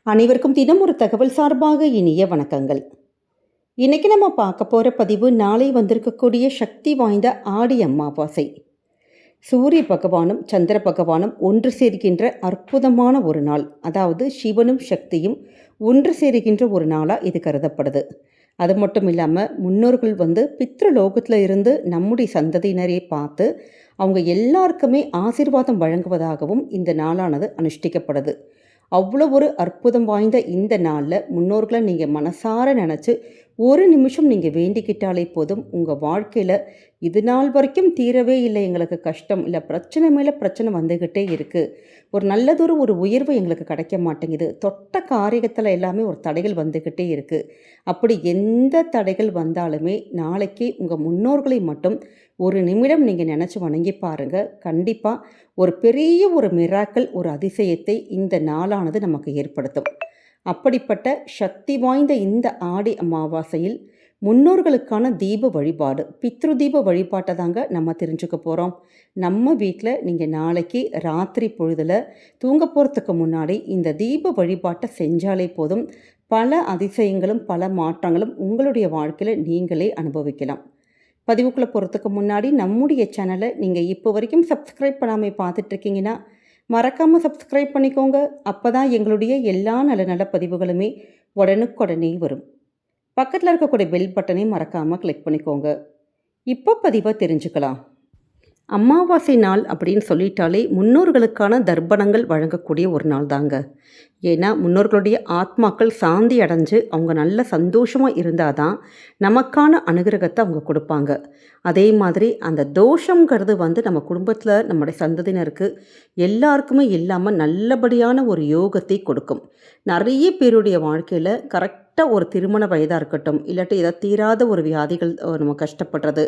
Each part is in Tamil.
அனைவருக்கும் தினம் ஒரு தகவல் சார்பாக இனிய வணக்கங்கள். இன்னைக்கு நம்ம பார்க்க போற பதிவு நாளை வந்திருக்கக்கூடிய சக்தி வாய்ந்த ஆடி அமாவாசை. சூரிய பகவானும் சந்திர பகவானும் ஒன்று சேர்கின்ற அற்புதமான ஒரு நாள். அதாவது சிவனும் சக்தியும் ஒன்று சேருகின்ற ஒரு நாளாக இது கருதப்படுது. அது மட்டும் இல்லாமல் முன்னோர்கள் பித்ருலோகத்தில் இருந்து நம்முடைய சந்ததியினரை பார்த்து அவங்க எல்லாருக்குமே ஆசீர்வாதம் வழங்குவதாகவும் இந்த நாளானது அனுஷ்டிக்கப்படுது. அவ்வளோ ஒரு அற்புதம் வாய்ந்த இந்த நாளில் முன்னோர்களை நீங்கள் மனசார நினச்சி ஒரு நிமிஷம் நீங்கள் வேண்டிக்கிட்டாலே போதும். உங்கள் வாழ்க்கையில் இது நாள் வரைக்கும் தீரவே இல்லை, எங்களுக்கு கஷ்டம் இல்லை, பிரச்சனை மேலே பிரச்சனை வந்துக்கிட்டே இருக்குது, ஒரு நல்லதொரு ஒரு உயர்வு எங்களுக்கு கிடைக்க மாட்டேங்குது, தொட்ட காரியத்தில் எல்லாமே ஒரு தடைகள் வந்துக்கிட்டே இருக்குது. அப்படி எந்த தடைகள் வந்தாலுமே நாளைக்கு உங்கள் முன்னோர்களை மட்டும் ஒரு நிமிடம் நீங்கள் நினச்சி வணங்கி பாருங்கள். கண்டிப்பாக ஒரு பெரிய ஒரு மிராக்கள், ஒரு அதிசயத்தை இந்த நாளானது நமக்கு ஏற்படுத்தும். அப்படிப்பட்ட சக்தி வாய்ந்த இந்த ஆடி அமாவாசையில் முன்னோர்களுக்கான தீப வழிபாடு, பித்ரு தீப வழிபாட்டை தாங்க நம்ம தெரிஞ்சுக்க போகிறோம். நம்ம வீட்டில் நீங்கள் நாளைக்கு ராத்திரி பொழுதில் தூங்க போகிறதுக்கு முன்னாடி இந்த தீப வழிபாட்டை செஞ்சாலே போதும். பல அதிசயங்களும் பல மாற்றங்களும் உங்களுடைய வாழ்க்கையில் நீங்களே அனுபவிக்கலாம். பதிவுக்குள்ளே போகிறதுக்கு முன்னாடி நம்முடைய சேனலை நீங்கள் இப்போ வரைக்கும் சப்ஸ்கிரைப் பண்ணாமல் பார்த்துட்ருக்கீங்கன்னா மறக்காமல் சப்ஸ்கிரைப் பண்ணிக்கோங்க. அப்போ தான் எங்களுடைய எல்லா நல்ல நல்ல பதிவுகளுமே உடனுக்குடனே வரும். பக்கத்தில் இருக்கக்கூடிய பெல் பட்டனையும் மறக்காமல் கிளிக் பண்ணிக்கோங்க. இப்போ பதிவாக தெரிஞ்சுக்கலாம். அமாவாசை நாள் அப்படின்னு சொல்லிட்டாலே முன்னோர்களுக்கான தர்ப்பணங்கள் வழங்கக்கூடிய ஒரு நாள் தாங்க. ஏன்னா முன்னோர்களுடைய ஆத்மாக்கள் சாந்தி அடைஞ்சு அவங்க நல்ல சந்தோஷமாக இருந்தால் தான் நமக்கான அனுகிரகத்தை அவங்க கொடுப்பாங்க. அதே மாதிரி அந்த தோஷங்கிறது நம்ம குடும்பத்தில் நம்முடைய சந்ததியினருக்கு எல்லாருக்குமே இல்லாமல் நல்லபடியான ஒரு யோகத்தை கொடுக்கும். நிறைய பேருடைய வாழ்க்கையில் கரெக்டாக ஒரு திருமண வயதாக இருக்கட்டும், இல்லாட்டி ஏதாவது தீராத ஒரு வியாதிகள் நம்ம கஷ்டப்படுறது,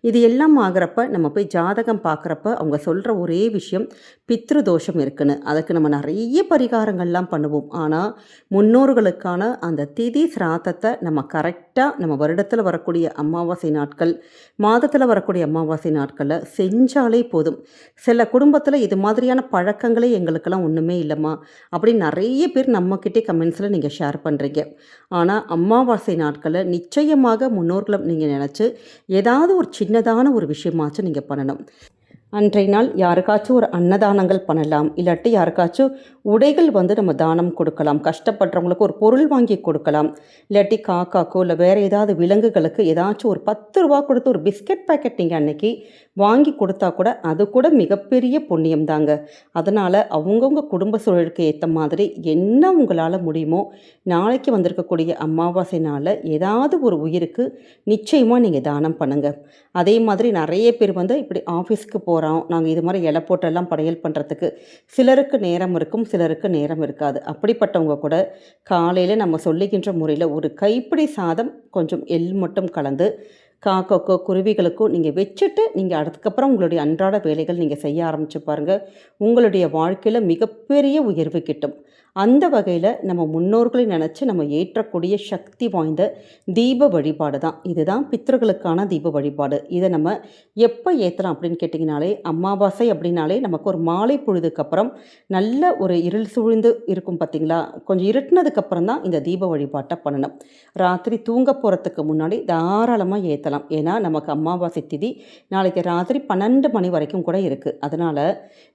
இது எல்லாம் ஆகிறப்ப நம்ம போய் ஜாதகம் பார்க்குறப்ப அவங்க சொல்கிற ஒரே விஷயம் பித்ரு தோஷம் இருக்குன்னு. அதுக்கு நம்ம நிறைய பரிகாரங்கள்லாம் பண்ணுவோம். ஆனால் முன்னோர்களுக்கான அந்த திதி சிராத்தத்தை நம்ம கரெக்டாக நம்ம வருடத்தில் வரக்கூடிய அமாவாசை நாட்கள், மாதத்தில் வரக்கூடிய அமாவாசை நாட்களில் செஞ்சாலே போதும். சில குடும்பத்தில் இது மாதிரியான பழக்கங்களே எங்களுக்கெல்லாம் ஒன்றுமே இல்லைம்மா அப்படின்னு நிறைய பேர் நம்மக்கிட்டே கமெண்ட்ஸில் நீங்கள் ஷேர் பண்ணுறீங்க. ஆனால் அமாவாசை நாட்களில் நிச்சயமாக முன்னோர்களை நீங்கள் நினச்சி ஏதாவது ஒரு சின்னதான ஒரு விஷயமாச்சும் நீங்கள் பண்ணணும். அன்றைய நாள் யாருக்காச்சும் ஒரு அன்னதானங்கள் பண்ணலாம், இல்லாட்டி யாருக்காச்சும் உடைகள் நம்ம தானம் கொடுக்கலாம், கஷ்டப்படுறவங்களுக்கு ஒரு பொருள் வாங்கி கொடுக்கலாம், இல்லாட்டி காக்காக்கோ இல்லை வேறு ஏதாவது விலங்குகளுக்கு ஏதாச்சும் ஒரு 10 ரூபா கொடுத்து ஒரு பிஸ்கட் பேக்கெட் நீங்கள் அன்னைக்கு வாங்கி கொடுத்தா கூட அது கூட மிகப்பெரிய புண்ணியம் தாங்க. அதனால் அவங்கவுங்க குடும்ப சூழலுக்கு ஏற்ற மாதிரி என்ன உங்களால் முடியுமோ நாளைக்கு வந்திருக்கக்கூடிய அமாவாசை நாளில் ஏதாவது ஒரு உயிருக்கு நிச்சயமாக நீங்கள் தானம் பண்ணுங்கள். அதே மாதிரி நிறைய பேர் இப்படி ஆஃபீஸ்க்கு போகிறோம், நாங்கள் இது மாதிரி இலை போட்டெல்லாம் படையல் பண்ணுறதுக்கு சிலருக்கு நேரம் இருக்கும், சிலருக்கு நேரம் இருக்காது. அப்படிப்பட்டவங்க கூட காலையில் நம்ம சொல்லுகின்ற முறையில் ஒரு கைப்பிடி சாதம் கொஞ்சம் எள் மட்டும் கலந்து காக்காக்கோ குருவிகளுக்கோ நீங்கள் வச்சுட்டு நீங்கள் அதுக்கப்புறம் உங்களுடைய அன்றாட வேலைகள் நீங்கள் செய்ய ஆரம்பித்து பாருங்கள். உங்களுடைய வாழ்க்கையில் மிகப்பெரிய உயர்வு கிட்டும். அந்த வகையில் நம்ம முன்னோர்களை நினச்சி நம்ம ஏற்றக்கூடிய சக்தி வாய்ந்த தீப வழிபாடு தான் இதுதான் பித்ருக்களுக்கான தீப வழிபாடு. இதை நம்ம எப்போ ஏற்றலாம் அப்படின்னு கேட்டிங்கனாலே, அமாவாசை அப்படின்னாலே நமக்கு ஒரு மாலை பொழுதுக்கப்புறம் நல்ல ஒரு இருள் சூழ்ந்து இருக்கும் பார்த்திங்களா, கொஞ்சம் இருட்டினதுக்கப்புறம் தான் இந்த தீப வழிபாட்டை பண்ணணும். ராத்திரி தூங்க போகிறதுக்கு முன்னாடி தாராளமாக ஏற்றலாம். ஏன்னா நமக்கு அமாவாசை திதி நாளைக்கு ராத்திரி 12 மணி வரைக்கும் கூட இருக்குது. அதனால்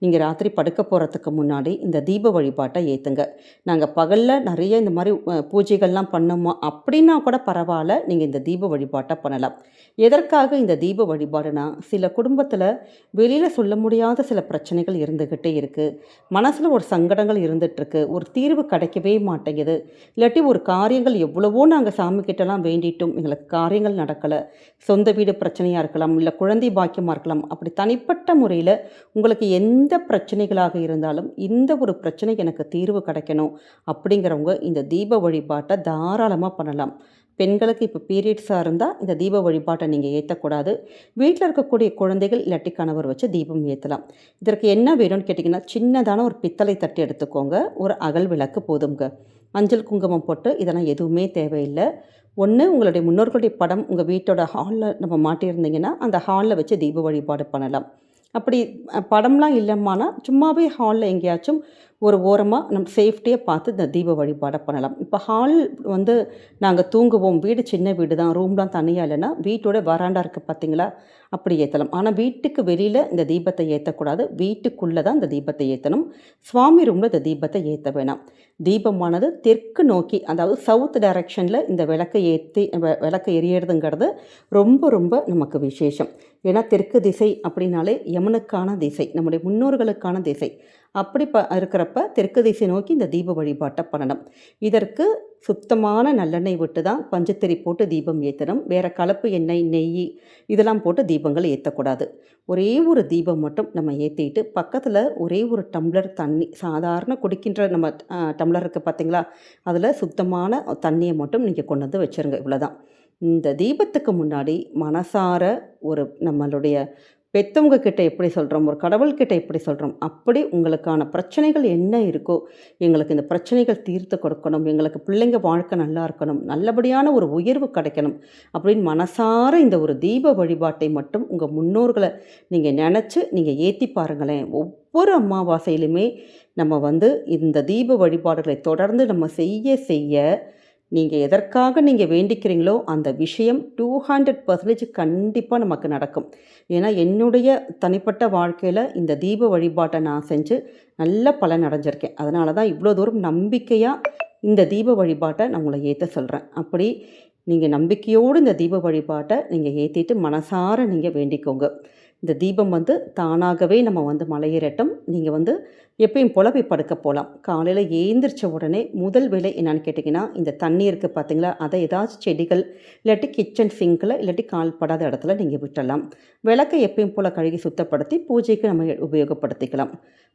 நீங்கள் ராத்திரி படுக்க போகிறதுக்கு முன்னாடி இந்த தீப வழிபாட்டை ஏற்றுங்க. நாங்கள் பகலில் நிறைய இந்த மாதிரி பூஜைகள்லாம் பண்ணோமா அப்படின்னா கூட பரவாயில்ல, நீங்கள் இந்த தீப வழிபாட்டை பண்ணலாம். எதற்காக இந்த தீப வழிபாடுனா, சில குடும்பத்தில் வெளியில் சொல்ல முடியாத சில பிரச்சனைகள் இருந்துக்கிட்டே இருக்குது, மனசில் ஒரு சங்கடங்கள் இருந்துகிட்ருக்கு, ஒரு தீர்வு கிடைக்கவே மாட்டேங்குது, இல்லாட்டி ஒரு காரியங்கள் எவ்வளவோ நாங்கள் சாமிக்கிட்டலாம் வேண்டிட்டும் எங்களுக்கு காரியங்கள் நடக்கலை, சொந்த வீடு பிரச்சனையாக இருக்கலாம், இல்லை குழந்தை பாக்கியமாக இருக்கலாம், அப்படி தனிப்பட்ட முறையில் உங்களுக்கு எந்த பிரச்சனைகளாக இருந்தாலும் இந்த ஒரு பிரச்சனை எனக்கு தீர்வு கிடைக்கணும் அப்படிங்கிறவங்க இந்த தீப வழிபாட்டை தாராளமாக பண்ணலாம். பெண்களுக்கு இப்போ பீரியட்ஸாக இருந்தால் இந்த தீப வழிபாட்டை நீங்கள் ஏற்றக்கூடாது. வீட்டில் இருக்கக்கூடிய குழந்தைகள் இல்லாட்டி கணவர் வச்சு தீபம் ஏற்றலாம். இதற்கு என்ன வேணும்னு கேட்டிங்கன்னா, சின்னதான ஒரு பித்தளை தட்டு எடுத்துக்கோங்க, ஒரு அகல் விளக்கு போதுங்க, மஞ்சள் குங்குமம் போட்டு இதெல்லாம் எதுவுமே தேவையில்லை. ஒன்று உங்களுடைய முன்னோர்களுடைய படம் உங்கள் வீட்டோட ஹாலில் நம்ம மாட்டியிருந்தீங்கன்னா அந்த ஹாலில் வச்சு தீப வழிபாடு பண்ணலாம். அப்படி படம்லாம் இல்லைம்மானா சும்மாவே ஹாலில் எங்கேயாச்சும் ஒரு ஓரமாக நம்ம சேஃப்டியாக பார்த்து இந்த தீப வழிபாடை பண்ணலாம். இப்போ ஹால் வந்து நாங்கள் தூங்குவோம், வீடு சின்ன வீடு தான், ரூம்லாம் தனியாக இல்லைன்னா வீட்டோட வராண்டா இருக்குது பார்த்தீங்களா, அப்படி ஏற்றலாம். ஆனால் வீட்டுக்கு வெளியில் இந்த தீபத்தை ஏற்றக்கூடாது, வீட்டுக்குள்ளே தான் இந்த தீபத்தை ஏற்றணும். சுவாமி ரூமில் இந்த தீபத்தை ஏற்ற வேணாம். தீபமானது தெற்கு நோக்கி, அதாவது சவுத் டைரக்ஷனில் இந்த விளக்கை ஏற்றி விளக்கை எரியறதுங்கிறது ரொம்ப ரொம்ப நமக்கு விசேஷம். ஏன்னா தெற்கு திசை அப்படின்னாலே யமனுக்கான திசை, நம்முடைய முன்னோர்களுக்கான திசை. அப்படி இருக்கிறப்ப தெற்கு திசை நோக்கி இந்த தீப வழிபாட்டை பண்ணணும். இதற்கு சுத்தமான நல்லெண்ணெய் விட்டு தான் பஞ்சத்திரி போட்டு தீபம் ஏற்றணும். வேறு கலப்பு எண்ணெய், நெய் இதெல்லாம் போட்டு தீபங்கள் ஏற்றக்கூடாது. ஒரே ஒரு தீபம் மட்டும் நம்ம ஏற்றிட்டு பக்கத்தில் ஒரே ஒரு டம்ளர் தண்ணி, சாதாரண குடிக்கின்ற நம்ம டம்ளர் இருக்குது பார்த்தீங்களா, அதில் சுத்தமான தண்ணியை மட்டும் நீங்கள் கொண்டு வந்து வச்சுருங்க. இவ்வளோதான். இந்த தீபத்துக்கு முன்னாடி மனசார ஒரு நம்மளுடைய பெத்தவங்க கிட்ட எப்படி சொல்கிறோம், ஒரு கடவுள்கிட்ட எப்படி சொல்கிறோம், அப்படி உங்களுக்கான பிரச்சனைகள் என்ன இருக்கோ, எங்களுக்கு இந்த பிரச்சனைகள் தீர்த்து கொடுக்கணும், எங்களுக்கு பிள்ளைங்க வாழ்க்கை நல்லா இருக்கணும், நல்லபடியான ஒரு உயர்வு கிடைக்கணும் அப்படின்னு மனசார இந்த ஒரு தீப வழிபாட்டை மட்டும் உங்கள் முன்னோர்களை நீங்கள் நினச்சி நீங்கள் ஏற்றி பாருங்களேன். ஒவ்வொரு அமாவாசையிலுமே நம்ம இந்த தீப வழிபாடுகளை தொடர்ந்து நம்ம செய்ய செய்ய நீங்கள் எதற்காக நீங்கள் வேண்டிக்கிறீங்களோ அந்த விஷயம் 200% கண்டிப்பாக நமக்கு நடக்கும். ஏன்னா என்னுடைய தனிப்பட்ட வாழ்க்கையில் இந்த தீப வழிபாட்டை நான் செஞ்சு நல்ல பலன் அடைஞ்சிருக்கேன். அதனால தான் இவ்வளோ தூரம் நம்பிக்கையாக இந்த தீப வழிபாட்டை நான் உங்களை ஏற்ற சொல்கிறேன். அப்படி நீங்கள் நம்பிக்கையோடு இந்த தீப வழிபாட்டை நீங்கள் ஏற்றிட்டு மனசார நீங்கள் வேண்டிக்கோங்க. இந்த தீபம் தானாகவே நம்ம மலையேறட்டும். நீங்கள் எப்பயும் போல் போய் படுக்க போகலாம். காலையில் ஏந்திரிச்ச உடனே முதல் வேலை என்னென்னு கேட்டிங்கன்னா, இந்த தண்ணி இருக்குது பார்த்தீங்களா, அதை ஏதாச்சும் செடிகள் இல்லாட்டி கிச்சன் சிங்கில் இல்லாட்டி கால் படாத இடத்துல நீங்கள் விட்டுடலாம். விளக்கை எப்பயும் போல் கழுகி சுத்தப்படுத்தி பூஜைக்கு நம்ம உபயோகப்படுத்திக்கலாம்.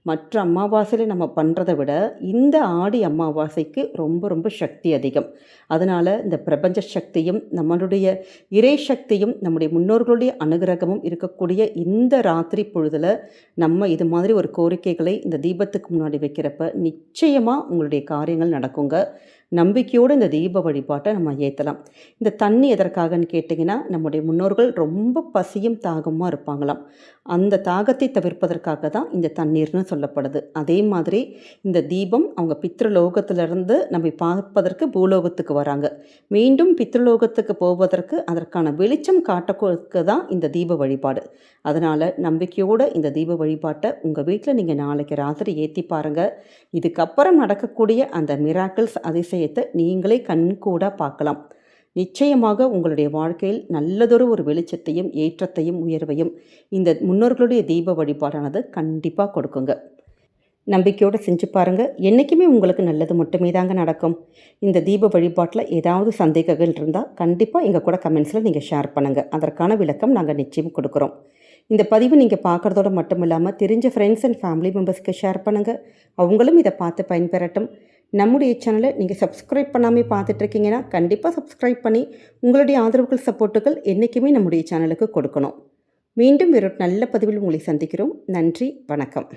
மற்ற அமாவாசையில் நம்ம பண்ணுறதை விட இந்த ஆடி அமாவாசைக்கு ரொம்ப ரொம்ப சக்தி அதிகம். அதனால் இந்த பிரபஞ்ச சக்தியும் நம்மளுடைய இறை சக்தியும் நம்முடைய முன்னோர்களுடைய அனுகிரகமும் இருக்கக்கூடிய இந்த ராத்திரி பொழுதில் நம்ம இது மாதிரி ஒரு கோரிக்கைகளை இந்த தீபத்துக்கு முன்னாடி வைக்கிறப்ப நிச்சயமாக உங்களுடைய காரியங்கள் நடக்குங்க. நம்பிக்கையோடு இந்த தீப வழிபாட்டை நம்ம ஏற்றலாம். இந்த தண்ணி எதற்காகன்னு கேட்டிங்கன்னா, நம்முடைய முன்னோர்கள் ரொம்ப பசியும் தாகமாக இருப்பாங்களாம். அந்த தாகத்தை தவிர்ப்பதற்காக தான் இந்த தண்ணீர்னு சொல்லப்படுது. அதே மாதிரி இந்த தீபம் அவங்க பித்ருலோகத்திலிருந்து நம்ம பார்ப்பதற்கு பூலோகத்துக்கு வராங்க. மீண்டும் பித்ருலோகத்துக்கு போவதற்கு அதற்கான வெளிச்சம் காட்டக்கு தான் இந்த தீப வழிபாடு. அதனால் நம்பிக்கையோடு இந்த தீப வழிபாட்டை உங்கள் வீட்டில் நீங்கள் நாளைக்கு ராத்திரி ஏற்றி பாருங்கள். இதுக்கப்புறம் நடக்கக்கூடிய அந்த மிராக்கிள்ஸ் அதிசயத்தை நீங்களே கண்கூட பார்க்கலாம். நிச்சயமாக உங்களுடைய வாழ்க்கையில் நல்லதொரு ஒரு வெளிச்சத்தையும் ஏற்றத்தையும் உயர்வையும் இந்த முன்னோர்களுடைய தீப வழிபாடானது கண்டிப்பாக கொடுக்குங்க. நம்பிக்கையோடு செஞ்சு பாருங்கள். என்றைக்குமே உங்களுக்கு நல்லது மட்டுமே தாங்க நடக்கும். இந்த தீப வழிபாட்டில் ஏதாவது சந்தேகங்கள் இருந்தால் கண்டிப்பாக எங்கள் கூட கமெண்ட்ஸில் நீங்கள் ஷேர் பண்ணுங்கள். அதற்கான விளக்கம் நாங்கள் நிச்சயம் கொடுக்குறோம். இந்த பதிவு நீங்கள் பார்க்குறதோடு மட்டும் இல்லாமல் தெரிஞ்ச ஃப்ரெண்ட்ஸ் அண்ட் ஃபேமிலி மெம்பர்ஸ்க்கு ஷேர் பண்ணுங்கள். அவங்களும் இதை பார்த்து பயன்பெறட்டும். நம்முடைய சேனலை நீங்கள் சப்ஸ்கிரைப் பண்ணாமல் பார்த்துட்ருக்கீங்கன்னா கண்டிப்பாக சப்ஸ்கிரைப் பண்ணி உங்களுடைய ஆதரவுகள், சப்போர்ட்டுகள் என்றைக்குமே நம்முடைய சேனலுக்கு கொடுக்கணும். மீண்டும் வேறு நல்ல பதிவில் உங்களை சந்திக்கிறோம். நன்றி, வணக்கம்.